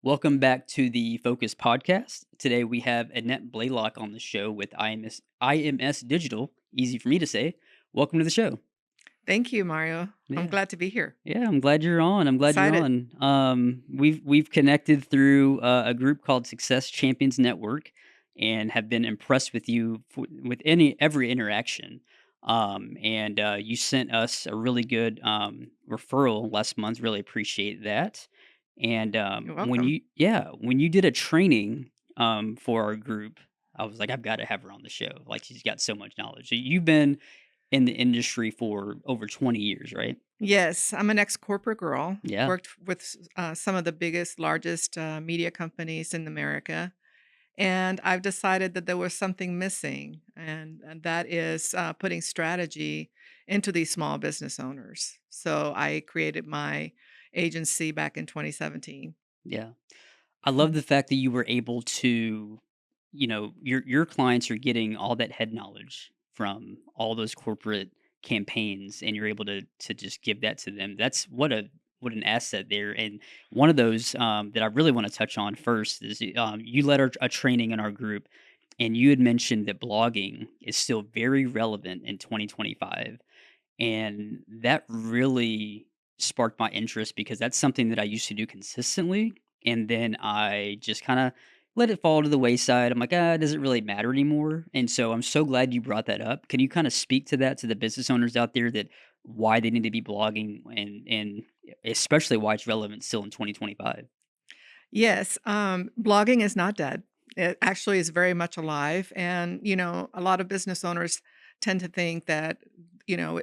Welcome back to the Focus Podcast. Today we have Annette Blaylock on the show with IMS Digital. Easy for me to say. Welcome to the show. Thank you, Mario. I'm Yeah, glad to be here. yeah. I'm glad you're on. I'm glad you're Excited. on. We've connected through a group called Success Champions Network, and have been impressed with you with every interaction. And you sent us a really good referral last month. Really appreciate that. And You're when welcome. you did a training for our group, I was like, I've got to have her on the show. Like, she's got so much knowledge. So you've been in the industry for over 20 years, right? Yes, I'm an ex-corporate girl. Yeah. Worked with some of the biggest, largest media companies in America. And I've decided that there was something missing, and that is putting strategy into these small business owners. So I created my agency back in 2017. Yeah. I love the fact that you were able to, your clients are getting all that head knowledge from all those corporate campaigns, and you're able to just give that to them. That's what an asset there. And one of those that I really want to touch on first is you led a training in our group, and you had mentioned that blogging is still very relevant in 2025. And that really sparked my interest because that's something that I used to do consistently. And then I just kind of let it fall to the wayside. I'm like, does it really matter anymore? And so I'm so glad you brought that up. Can you kind of speak to that to the business owners out there, that why they need to be blogging, and especially why it's relevant still in 2025? Yes, blogging is not dead. It actually is very much alive. And, a lot of business owners tend to think that,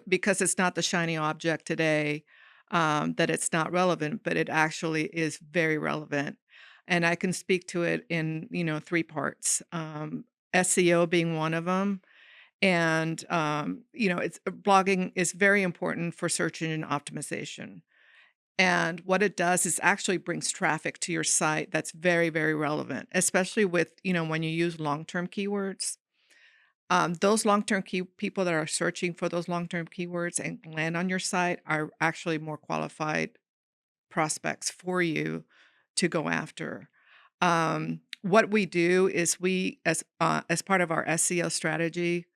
because it's not the shiny object today, that it's not relevant, but it actually is very relevant. And I can speak to it in, three parts. SEO being one of them. And, it's blogging is very important for search engine optimization. And what it does is actually brings traffic to your site that's very, very relevant, especially with, when you use long-term keywords. Those long-term people that are searching for those long-term keywords and land on your site are actually more qualified prospects for you to go after. What we do is as part of our SEO strategy,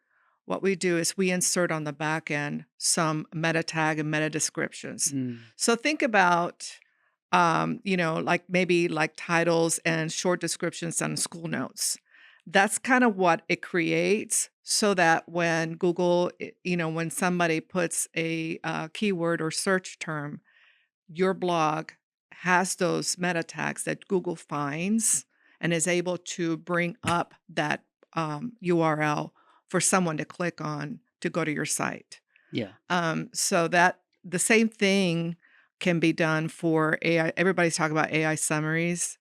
what we do is we insert on the back end some meta tag and meta descriptions. Mm, So think about, like maybe like titles and short descriptions on school notes. That's kind of what it creates so that when when somebody puts a keyword or search term, your blog has those meta tags that Google finds and is able to bring up that URL for someone to click on to go to your site. yeah. So that the same thing can be done for AI. Everybody's talking about AI summaries,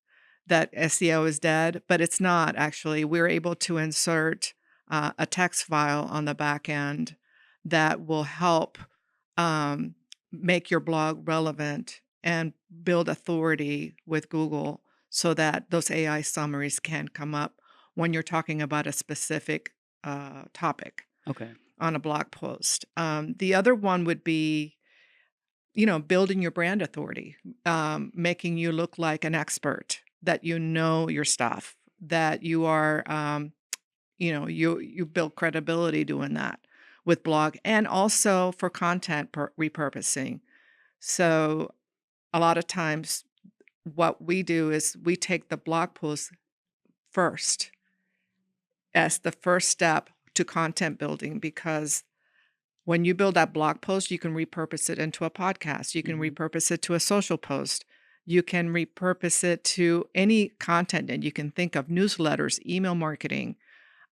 that SEO is dead, but it's not actually. We're able to insert a text file on the back end that will help um, make your blog relevant and build authority with Google so that those AI summaries can come up when you're talking about a specific topic Okay. on a blog post. The other one would be, building your brand authority, making you look like an expert, that you know your stuff, that you are, you build credibility doing that with blog, and also for content repurposing. So a lot of times, what we do is we take the blog post first as the first step to content building, because when you build that blog post, you can repurpose it into a podcast. You can Hmm. repurpose it to a social post. You can repurpose it to any content that you can think of, newsletters, email marketing.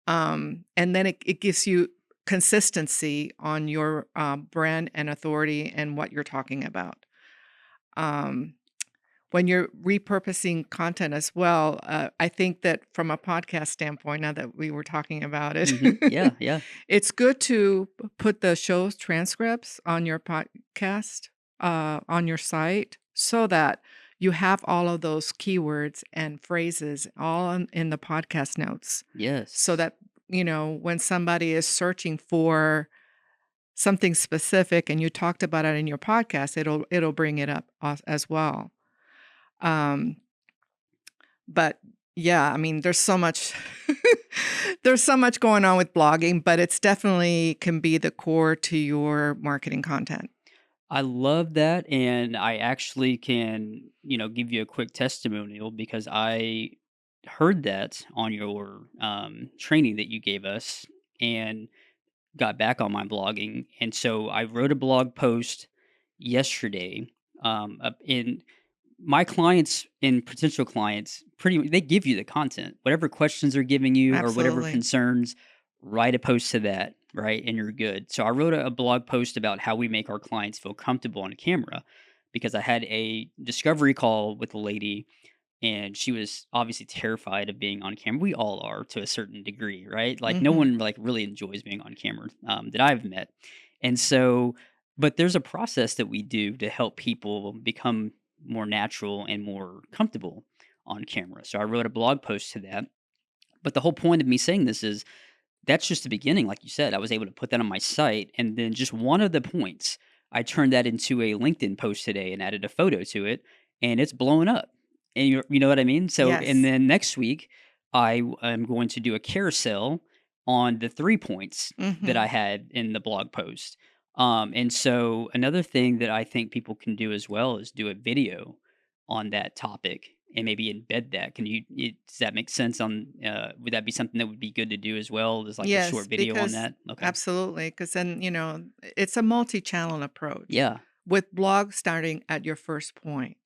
And then it gives you consistency on your brand and authority and what you're talking about. Um, when you're repurposing content as well, I think that from a podcast standpoint, now that we were talking about it, Yeah. Yeah. it's good to put the show's transcripts on your podcast, on your site, so that you have all of those keywords and phrases all in the podcast notes. So Yes. that, when somebody is searching for something specific and you talked about it in your podcast, it'll bring it up as well. Um, But yeah, I mean, there's so much there's so much going on with blogging, but it's definitely can be the core to your marketing content. I love that, and I actually can, give you a quick testimonial because I heard that on your training that you gave us, and got back on my blogging, and so I wrote a blog post yesterday. In my clients and potential clients, they give you the content, whatever questions they're giving you or whatever Absolutely. concerns. Write a post to that, right, and you're good. So I wrote a blog post about how we make our clients feel comfortable on camera, because I had a discovery call with a lady, and she was obviously terrified of being on camera. We all are to a certain degree, right? Like no Mhm. one like really enjoys being on camera that I've met, and so, but there's a process that we do to help people become more natural and more comfortable on camera. So I wrote a blog post to that. But the whole point of me saying this is that's just the beginning, like you said. I was able to put that on my site, and then just one of the points, I turned that into a LinkedIn post today and added a photo to it, and it's blowing up. And you know what I mean? So, and Yes. then next week, am going to do a carousel on the 3 points that I Mhm. had in the blog post. And so another thing that I think people can do as well is do a video on that topic and maybe embed that. Does that make sense would that be something that would be good to do as well? There's like a Yes, short video on because that? Okay. absolutely, because then, it's a multi-channel approach. Yeah. With blog starting at your first point,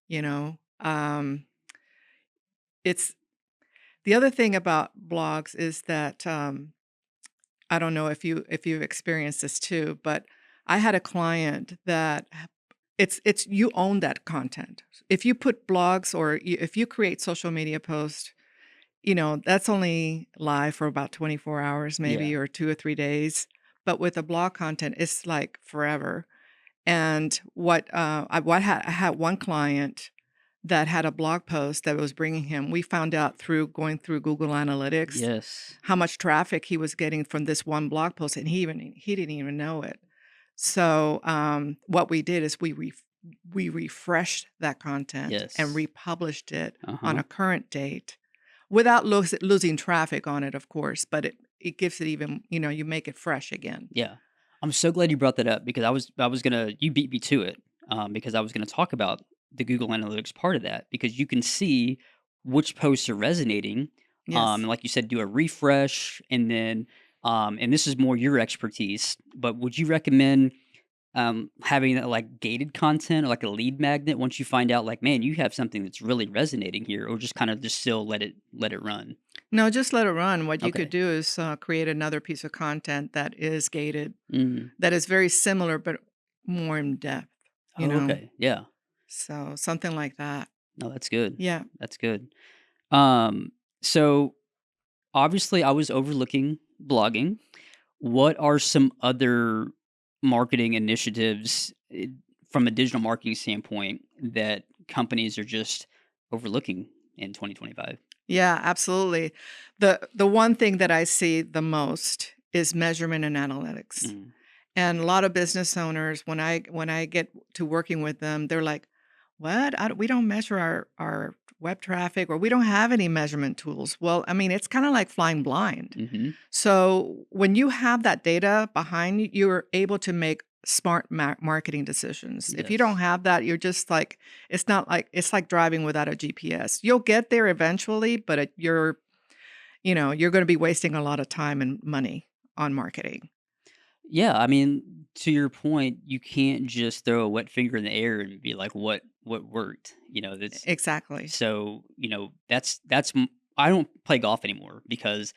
you know? It's the other thing about blogs is that, I don't know if you've experienced this too, but I had a client that it's you own that content. If you put blogs or if you create social media posts, that's only live for about 24 hours Yeah. maybe or 2 or 3 days. But with the blog content, it's like forever. And I had one client that had a blog post that was bringing him we found out through going through Google Analytics Yes. how much traffic he was getting from this one blog post, and he didn't even know it. So, what we did is we refreshed that content and Yes. republished it on Uh-huh. a current date without losing traffic on it, of course, but it gives it even you make it fresh again. Yeah. I'm so glad you brought that up because I was gonna you beat me to it, because I was gonna talk about the Google Analytics part of that because you can see which posts are resonating, Yes. and like you said, do a refresh and this is more your expertise, but would you recommend having that like gated content or like a lead magnet once you find out like, man, you have something that's really resonating here, or just kind of just still let it run? No, just let it run. What you could Okay. do is, create another piece of content that is gated, Mm. that is very similar, but more in depth, you Oh, know? okay. Yeah. So, something like that. No, that's good. Yeah. That's good. Um, so obviously I was overlooking blogging. What are some other marketing initiatives from a digital marketing standpoint that companies are just overlooking in 2025? Yeah, absolutely. The one thing that I see the most is measurement and analytics. Mm, And a lot of business owners, when I get to working with them, they're like, "What? We don't measure our web traffic, or we don't have any measurement tools." Well, I mean, it's kind of like flying blind. mhm. So when you have that data behind you, you're able to make smart marketing decisions. If you don't Yes. have that, you're just like it's like driving without a GPS. You'll get there eventually, but you're going to be wasting a lot of time and money on marketing. Yeah, I mean, to your point, you can't just throw a wet finger in the air and be like, "What worked?" That's Exactly. so. I don't play golf anymore because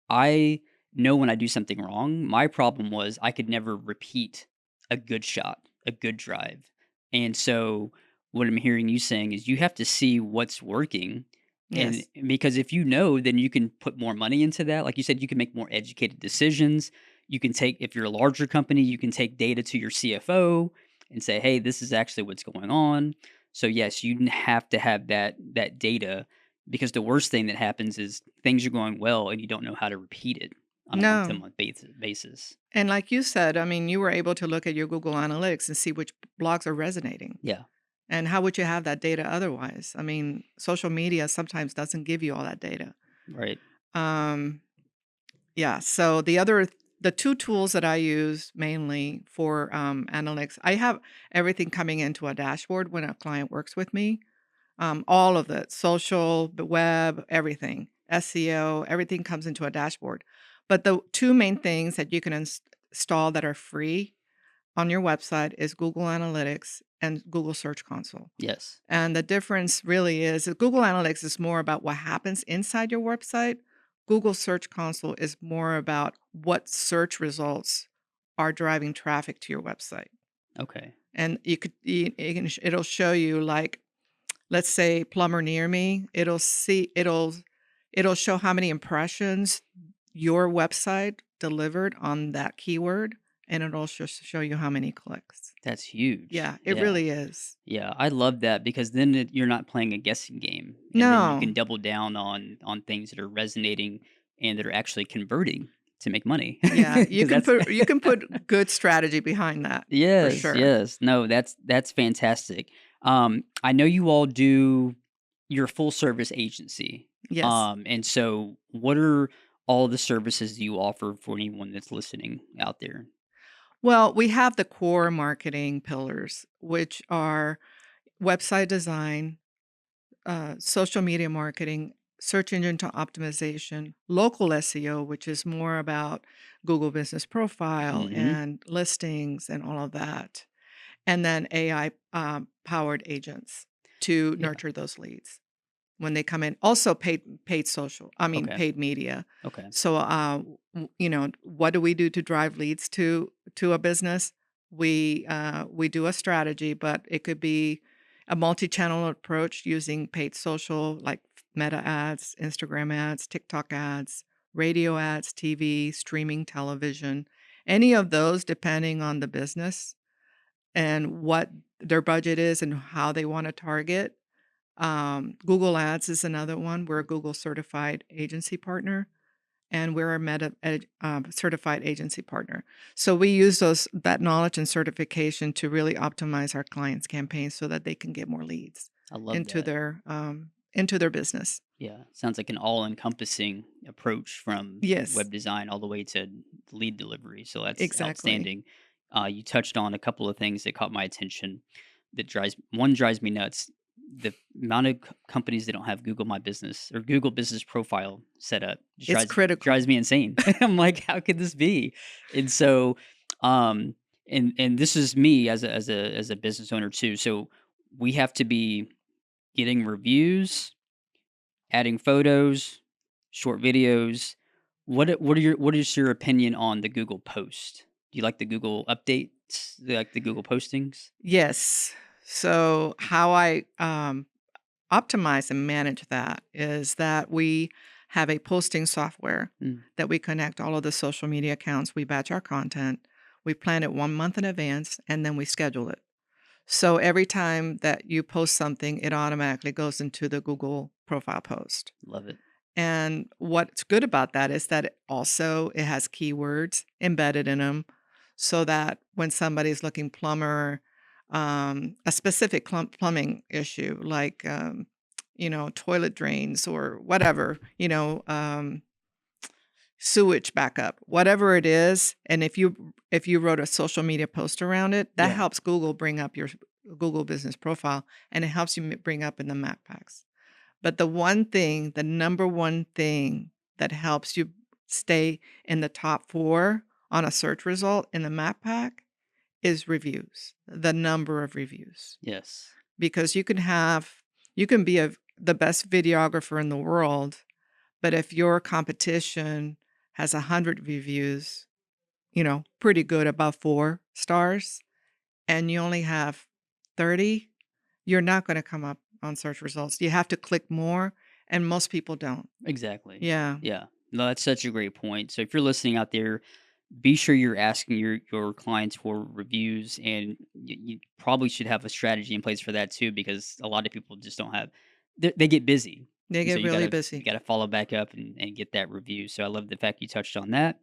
I know when I do something wrong. My problem was I could never repeat a good shot, a good drive, and so what I'm hearing you saying is you have to see what's working. And Yes. because if you know, then you can put more money into that. Like you said, you can make more educated decisions. You can take, if you're a larger company, you can take data to your CFO and say, "Hey, this is actually what's going on." So yes, you have to have that data, because the worst thing that happens is things are going well and you don't know how to repeat it on a month to No. month basis. And like you said, I mean, you were able to look at your Google Analytics and see which blogs are resonating. Yeah. And how would you have that data otherwise? I mean, social media sometimes doesn't give you all that data. Right. Um, yeah, so the 2 tools that I use mainly for, analytics, I have everything coming into a dashboard when a client works with me. All of it, social, the web, everything, SEO, everything comes into a dashboard. But the 2 main things that you can install that are free on your website is Google Analytics and Google Search Console. Yes. And the difference really is that Google Analytics is more about what happens inside your website. Google Search Console is more about what search results are driving traffic to your website. Okay. And it'll show you, like, let's say plumber near me, it'll show how many impressions your website delivered on that keyword, and it'll show you how many clicks. That's huge. Yeah, it Yeah. really is. Yeah, I love that because then you're not playing a guessing game, and then you can No. double down on things that are resonating and that are actually converting to make money. Yeah, Because that's you can put good strategy behind that for yes, sure. yes. No, that's fantastic. I know you all do your full service agency. Yes. And so what are all the services you offer for anyone that's listening out there? Well, we have the core marketing pillars, which are website design, social media marketing, search engine to optimization, local SEO, which is more about Google Business Profile Mhm. and listings and all of that, and then AI powered agents to Yeah. nurture those leads when they come in. Also paid social, I mean Okay. paid media. Okay. So what do we do to drive leads to a business? We do a strategy, but it could be a multi-channel approach using paid social like Meta ads, Instagram ads, TikTok ads, radio ads, TV, streaming television, any of those depending on the business and what their budget is and how they want to target. Google Ads is another one. We're a Google certified agency partner, and we're a certified agency partner. So we use that knowledge and certification to really optimize our clients' campaigns so that they can get more leads I love that. into their business. Yeah, sounds like an all-encompassing approach from Yes, web design all the way to lead delivery, so that's exactly. outstanding. You touched on a couple of things that caught my attention that drives me nuts. The amount of companies that don't have Google My Business or Google Business Profile set up just It's drives critical. me insane. I'm like, "How could this be?" And so, um, and this is me as a business owner too, so we have to be getting reviews, adding photos, short videos. What is your opinion on the Google post? Do you like the Google updates? Do you like the Google postings? Yes. So how I optimize and manage that is that we have a posting software Mm, that we connect all of the social media accounts. We batch our content. We plan it 1 month in advance and then we schedule it. So every time that you post something, it automatically goes into the Google profile post. love it. And what's good about that is that it has keywords embedded in them so that when somebody's looking plumber, a specific plumbing issue like, toilet drains or whatever, sewage backup, whatever it is, and if you wrote a social media post around it, that Yeah, helps Google bring up your Google Business Profile, and it helps you bring up in the map packs. But the number one thing that helps you stay in the top 4 on a search result in the map pack is reviews, the number of reviews. yes, Because you can be the best videographer in the world, but if your competition has 100 reviews, pretty good, above 4 stars, and you only have 30, you're not gonna come up on search results. You have to click more, and most people don't. exactly. Yeah, Yeah. No, that's such a great point. So if you're listening out there, be sure you're asking your clients for reviews, and you probably should have a strategy in place for that too, because a lot of people just don't have. They get busy, they and so get really busy. you gotta follow back up and get that review. So I love the fact you touched on that.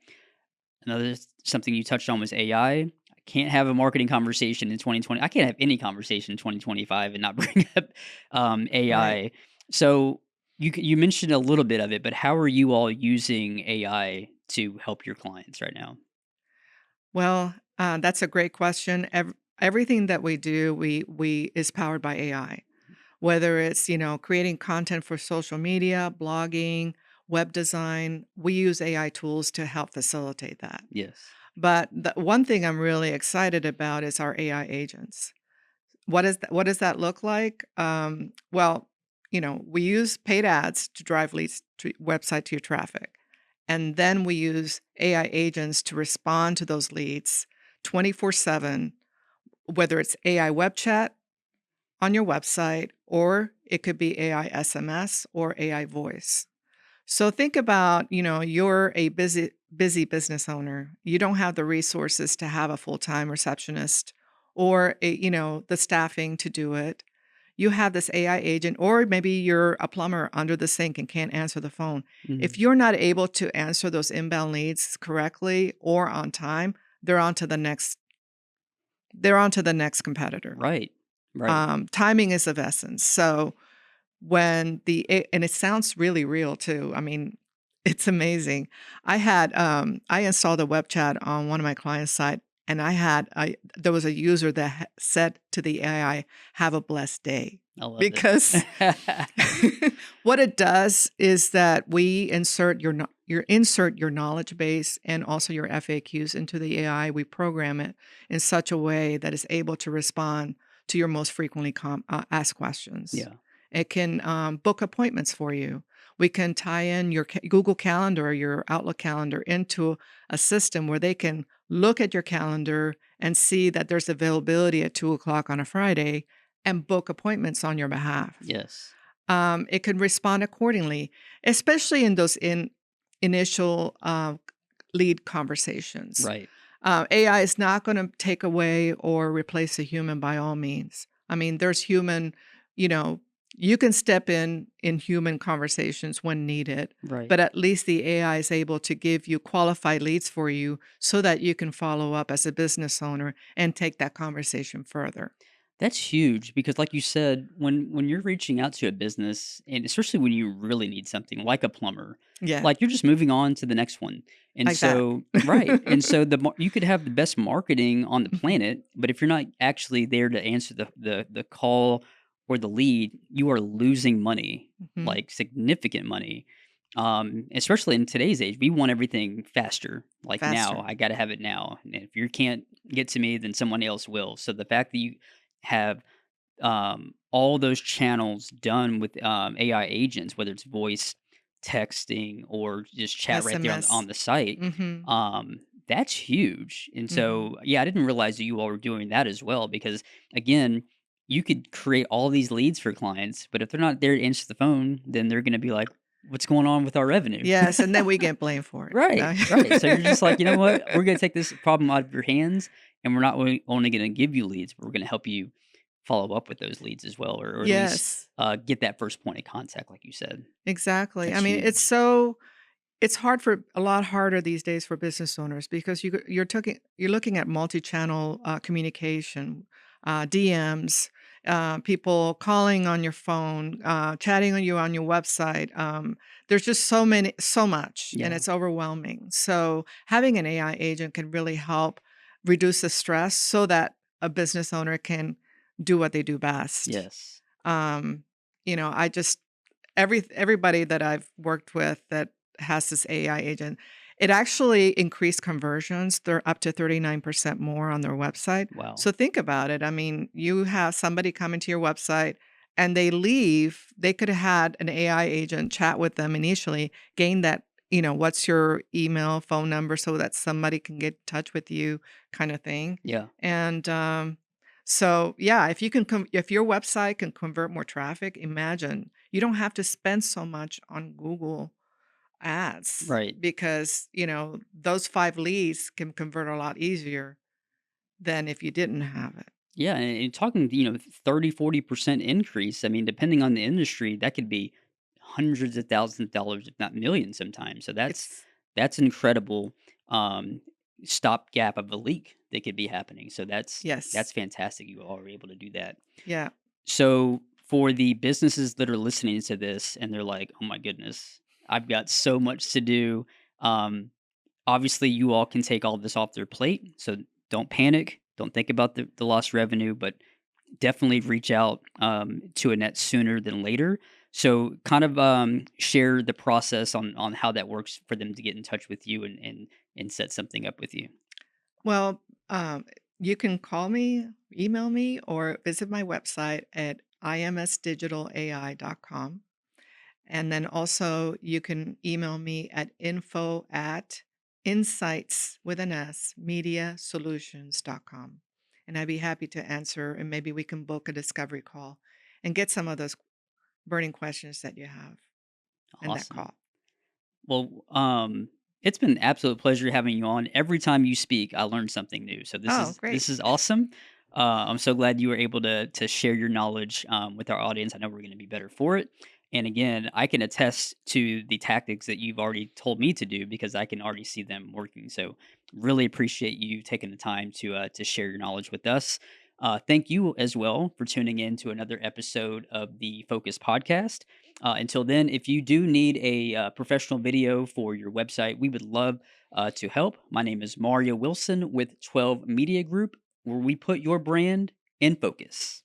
Something you touched on was AI. I can't have a marketing conversation in 2020. I can't have any conversation in 2025 and not bring up, Right. AI. So you mentioned a little bit of it, but how are you all using AI to help your clients right now? Well, that's a great question. Everything that we do, we is powered by AI. Whether it's, creating content for social media, blogging, web design, we use AI tools to help facilitate that. Yes. But the one thing I'm really excited about is our AI agents. What does that look like? Well, we use paid ads to drive leads to website to your traffic. And then we use AI agents to respond to those leads 24/7, whether it's AI web chat on your website, or it could be AI SMS or AI voice. So think about, you're a busy business owner. You don't have the resources to have a full-time receptionist or the staffing to do it. You have this AI agent, or maybe you're a plumber under the sink and can't answer the phone. If Mhm. you're not able to answer those inbound leads correctly or on time, they're on to the next they're on to the next competitor. Right. Right. Timing is of essence. So and it sounds really real too. I mean, it's amazing. I installed a web chat on one of my clients' site, and there was a user that said to the AI, "Have a blessed day," I love because it. what it does is that we insert your knowledge base and also your FAQs into the AI. We program it in such a way that it's able to respond to your most frequently asked questions. Yeah. It can book appointments for you. We can tie in your Google Calendar or your Outlook calendar into a system where they can look at your calendar and see that there's availability at 2 o'clock on a Friday and book appointments on your behalf. Yes. It can respond accordingly, especially in those initial lead conversations. Right. AI is not going to take away or replace a human by all means. I mean, there's human, you know, you can step in human conversations when needed, Right. but at least the AI is able to give you qualified leads for you so that you can follow up as a business owner and take that conversation further. That's huge because like you said, when you're reaching out to a business, and especially when you really need something like a plumber, Yeah, like you're just moving on to the next one. And like that. so right. And so you could have the best marketing on the Mhm, planet, but if you're not actually there to answer the call or the lead, you are losing money, mhm. like significant money. Especially in today's age, we want everything faster. Like now, Faster. I got to have it now. And if you can't get to me, then someone else will. So the fact that you have all those channels done with AI agents, whether it's voice, texting, or just chat right there on SMS. the site. Mhm. That's huge. And Mhm. so, yeah, I didn't realize that you all were doing that as well because, again, you could create all these leads for clients, but if they're not there to answer the phone, then they're going to be like, what's going on with our revenue? Yes, and then we get blamed for it. Right, No. right. So you're just like, you know what? We're going to take this problem out of your hands, and we're not only going to give you leads, but we're going to help you follow up with those leads as well, or at least Yes, get that first point of contact, like you said. exactly. I That's mean, huge. it's hard for a lot harder these days for business owners because you're looking at multi-channel communication, DMs, people calling on your phone, chatting on you on your website. There's just so much, and Yeah. it's overwhelming. So having an AI agent can really help reduce the stress so that a business owner can do what they do best. Yes. Um, I just everybody that I've worked with that has this AI agent, it actually increased conversions. They're up to 39% more on their website. Wow. So think about it. I mean, you have somebody come into your website and they leave. They could have had an AI agent chat with them initially, gain that, what's your email, phone number so that somebody can get in touch with you kind of thing. Yeah. And so yeah, if your website can convert more traffic, imagine you don't have to spend so much on Google ads Right. because, those 5 leads can convert a lot easier than if you didn't have it. Yeah. And talking, 30, 40% increase. I mean, depending on the industry, that could be hundreds of thousands of dollars, if not millions sometimes. So It's that's incredible um, stopgap of a leak. that could be happening. So that's Yes. fantastic. You all are able to do that. Yeah. So for the businesses that are listening to this and they're like, "Oh my goodness, I've got so much to do." Um, Obviously, you all can take all this off their plate. So don't panic. Don't think about the lost revenue, but definitely reach out to Annette sooner than later. So kind of share the process on how that works for them to get in touch with you and set something up with you. Well, you can call me, email me, or visit my website at imsdigitalai.com. And then also you can email me at info at insights with an S mediasolutions.com. And I'd be happy to answer, and maybe we can book a discovery call and get some of those burning questions that you have in that Awesome. call. Well, it's been an absolute pleasure having you on. Every time you speak, I learn something new. So this Oh, is great. this is awesome. I'm so glad you were able to share your knowledge with our audience. I know we're going to be better for it. And again, I can attest to the tactics that you've already told me to do because I can already see them working. So really appreciate you taking the time to share your knowledge with us. Thank you as well for tuning in to another episode of the Focus Podcast. Until then, if you do need a professional video for your website, we would love to help. My name is Mario Wilson with 12 Media Group, where we put your brand in focus.